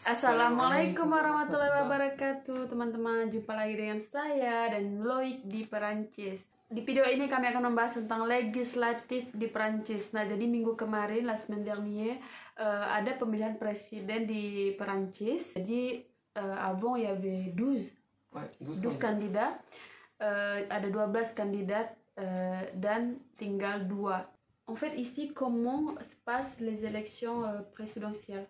Assalamualaikum warahmatullahi wabarakatuh teman-teman, jumpa lagi dengan saya dan Loic di Perancis. Di video ini kami akan membahas tentang legislatif di Perancis. Nah, jadi minggu kemarin, la semaine dernière, ada pemilihan presiden di Perancis. Jadi avant il y avait 12 candidats, ada 12 kandidat dan tinggal 2. En fait, ici, comment se passent les élections présidentielles?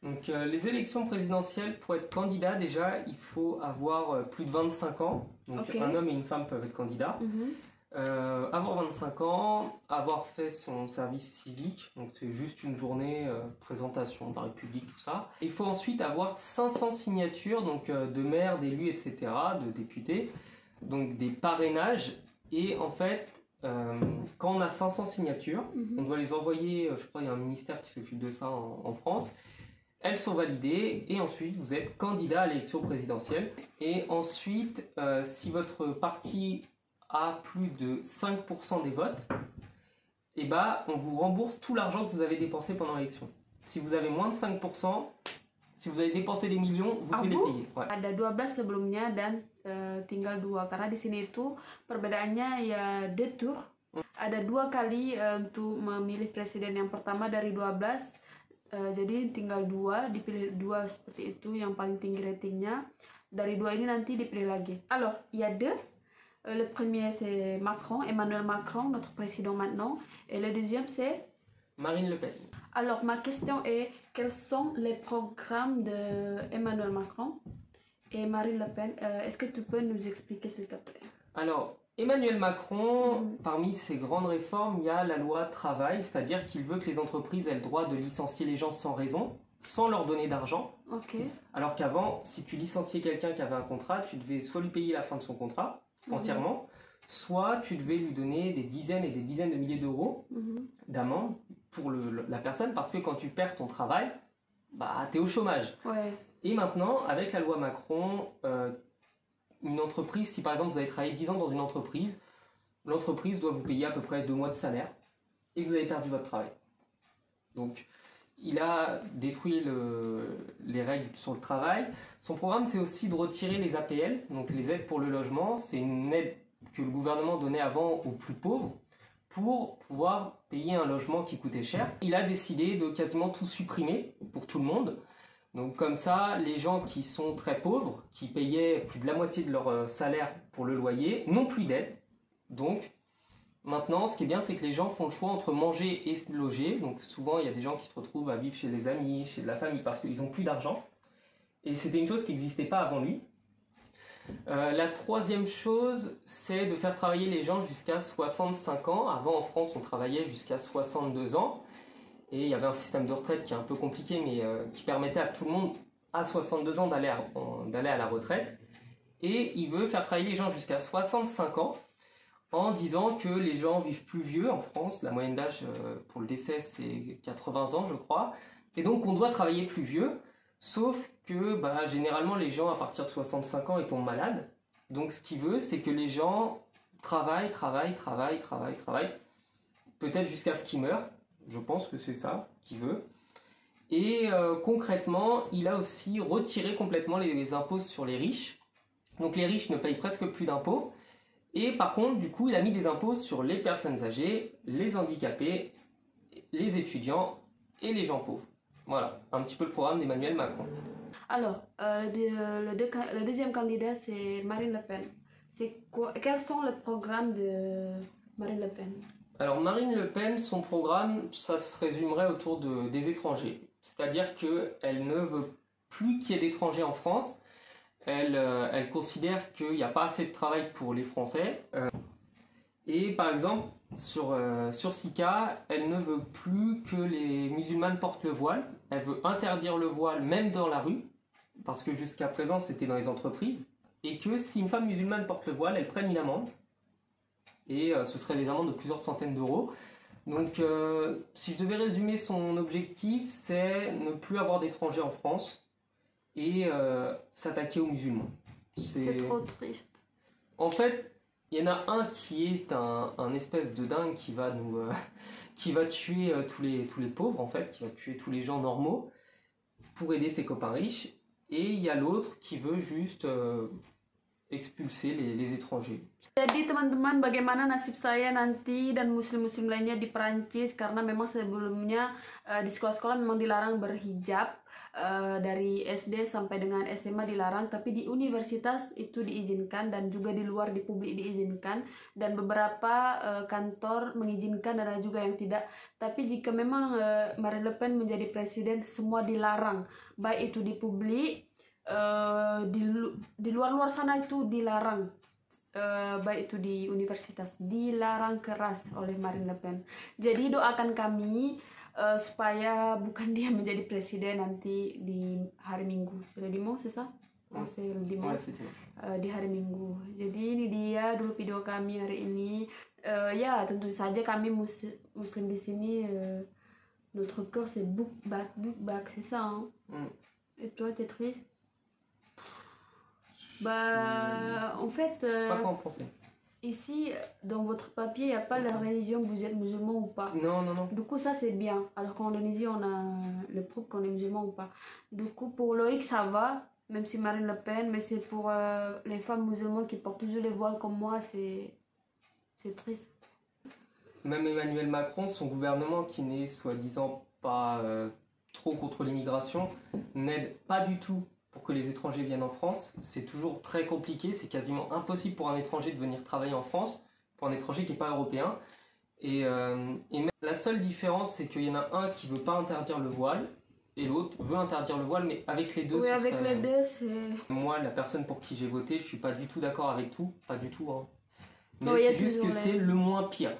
Donc les élections présidentielles, pour être candidat déjà, il faut avoir plus de 25 ans. Donc un homme et une femme peuvent être candidats. Avoir 25 ans, avoir fait son service civique, donc c'est juste une journée, présentation de la République, tout ça. Il faut ensuite avoir 500 signatures, donc de maires, d'élus, etc., de députés, donc des parrainages. Et en fait, quand on a 500 signatures, on doit les envoyer, je crois il y a un ministère qui s'occupe de ça en France. Elles sont validées et ensuite vous êtes candidat à l'élection présidentielle. Et ensuite, si votre parti a plus de 5% des votes, et on vous rembourse tout l'argent que vous avez dépensé pendant l'élection. Si vous avez moins de 5%, si vous avez dépensé des millions, vous pouvez les payer. Ouais. Ada 12 sebelumnya dan tinggal 2 karena di sini itu perbedaannya ya 2 tours. Ada 2 kali untuk memilih presiden. Yang pertama dari 12. Jadi tinggal 2, dipilih 2 seperti itu yang paling tinggi ratingnya. Dari 2 ini nanti dipilih lagi. Alors, il y a 2. Le premier c'est Macron, Emmanuel Macron, notre président maintenant. Et le deuxième c'est Marine Le Pen. Alors, ma question est, quels sont les programmes de Emmanuel Macron et Marine Le Pen? Est-ce que tu peux nous expliquer s'il te plaît? Alors, Emmanuel Macron, parmi ses grandes réformes, il y a la loi travail, c'est-à-dire qu'il veut que les entreprises aient le droit de licencier les gens sans raison, sans leur donner d'argent. Alors qu'avant, si tu licenciais quelqu'un qui avait un contrat, tu devais soit lui payer la fin de son contrat entièrement, soit tu devais lui donner des dizaines et des dizaines de milliers d'euros d'amende pour la personne, parce que quand tu perds ton travail, tu es au chômage. Et maintenant, avec la loi Macron, une entreprise, si par exemple vous avez travaillé 10 ans dans une entreprise, l'entreprise doit vous payer à peu près 2 mois de salaire et vous avez perdu votre travail. Donc il a détruit les règles sur le travail. Son programme, c'est aussi de retirer les APL, donc les aides pour le logement. C'est une aide que le gouvernement donnait avant aux plus pauvres pour pouvoir payer un logement qui coûtait cher. Il a décidé de quasiment tout supprimer pour tout le monde. Donc comme ça, les gens qui sont très pauvres, qui payaient plus de la moitié de leur salaire pour le loyer, n'ont plus d'aide. Donc maintenant, ce qui est bien, c'est que les gens font le choix entre manger et se loger. Donc souvent, il y a des gens qui se retrouvent à vivre chez des amis, chez de la famille, parce qu'ils n'ont plus d'argent. Et c'était une chose qui n'existait pas avant lui. La troisième chose, c'est de faire travailler les gens jusqu'à 65 ans. Avant, en France, on travaillait jusqu'à 62 ans. Et il y avait un système de retraite qui est un peu compliqué, mais qui permettait à tout le monde, à 62 ans, d'aller à la retraite. Et il veut faire travailler les gens jusqu'à 65 ans, en disant que les gens vivent plus vieux en France. La moyenne d'âge pour le décès, c'est 80 ans, je crois. Et donc, on doit travailler plus vieux, sauf que généralement, les gens, à partir de 65 ans, ils tombent malades. Donc, ce qu'il veut, c'est que les gens travaillent, peut-être jusqu'à ce qu'ils meurent. Je pense que c'est ça qu'il veut. Et concrètement, il a aussi retiré complètement les impôts sur les riches. Donc les riches ne payent presque plus d'impôts. Et par contre, du coup, il a mis des impôts sur les personnes âgées, les handicapés, les étudiants et les gens pauvres. Voilà, un petit peu le programme d'Emmanuel Macron. Alors, le deuxième candidat, c'est Marine Le Pen. Quels sont les programmes de Marine Le Pen? Alors Marine Le Pen, son programme, ça se résumerait autour des étrangers. C'est-à-dire qu'elle ne veut plus qu'il y ait d'étrangers en France. Elle considère qu'il n'y a pas assez de travail pour les Français. Et par exemple, sur Sika, elle ne veut plus que les musulmanes portent le voile. Elle veut interdire le voile même dans la rue, parce que jusqu'à présent c'était dans les entreprises. Et que si une femme musulmane porte le voile, elle prenne une amende. Et ce serait des amendes de plusieurs centaines d'euros. Donc si je devais résumer son objectif, c'est ne plus avoir d'étrangers en France et s'attaquer aux musulmans. C'est trop triste. En fait, il y en a un qui est un espèce de dingue qui va qui va tuer tous les pauvres, en fait, qui va tuer tous les gens normaux. pour aider ses copains riches, et il y a l'autre qui veut juste expulser les étrangers. Jadi teman-teman, bagaimana nasib saya nanti dan muslim-muslim lainnya di Perancis, karena memang sebelumnya di sekolah-sekolah memang dilarang berhijab, dari SD sampai dengan SMA dilarang, tapi di universitas itu diizinkan dan juga di luar di publik diizinkan, dan beberapa kantor mengizinkan dan ada juga yang tidak. Tapi jika memang Marine Le Pen menjadi presiden, semua dilarang, baik itu di publik, di luar-luar sana itu dilarang, baik itu di universitas, dilarang keras oleh Marine Le Pen. Jadi doakan kami supaya bukan dia menjadi presiden nanti di hari Minggu. C'est le dimanche, c'est ça? C'est le dimanche. Di hari Minggu. Jadi ini dia dulu video kami hari ini. Ya tentu saja kami muslim di sini, notre cœur c'est book back, c'est ça, hein? Et toi, t'es triste? Bah, en fait, c'est pas quoi en français. Ici, dans votre papier, il n'y a pas la religion, vous êtes musulman ou pas. Non, non, non. Du coup, ça c'est bien. Alors qu'en Indonésie, on a le preuve qu'on est musulman ou pas. Du coup, pour Loïc, ça va, même si Marine Le Pen, mais c'est pour les femmes musulmanes qui portent toujours les voiles comme moi, c'est triste. Même Emmanuel Macron, son gouvernement, qui n'est soi-disant pas trop contre l'immigration, n'aide pas du tout pour que les étrangers viennent en France. C'est toujours très compliqué, c'est quasiment impossible pour un étranger de venir travailler en France, pour un étranger qui n'est pas européen. Et même la seule différence, c'est qu'il y en a un qui veut pas interdire le voile, et l'autre veut interdire le voile, mais avec les deux... Oui, avec les deux, c'est... Moi, la personne pour qui j'ai voté, je suis pas du tout d'accord avec tout, pas du tout, hein. Mais oui, c'est juste que c'est le moins pire.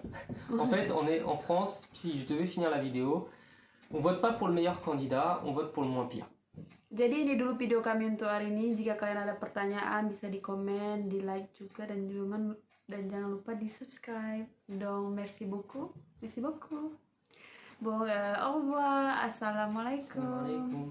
En fait, on est en France, si je devais finir la vidéo, on vote pas pour le meilleur candidat, on vote pour le moins pire. Jadi ini dulu video kami untuk hari ini. Jika kalian ada pertanyaan bisa di komen, di like juga, dan jangan lupa di subscribe. Donc merci beaucoup, merci beaucoup. Bon, au revoir, assalamualaikum.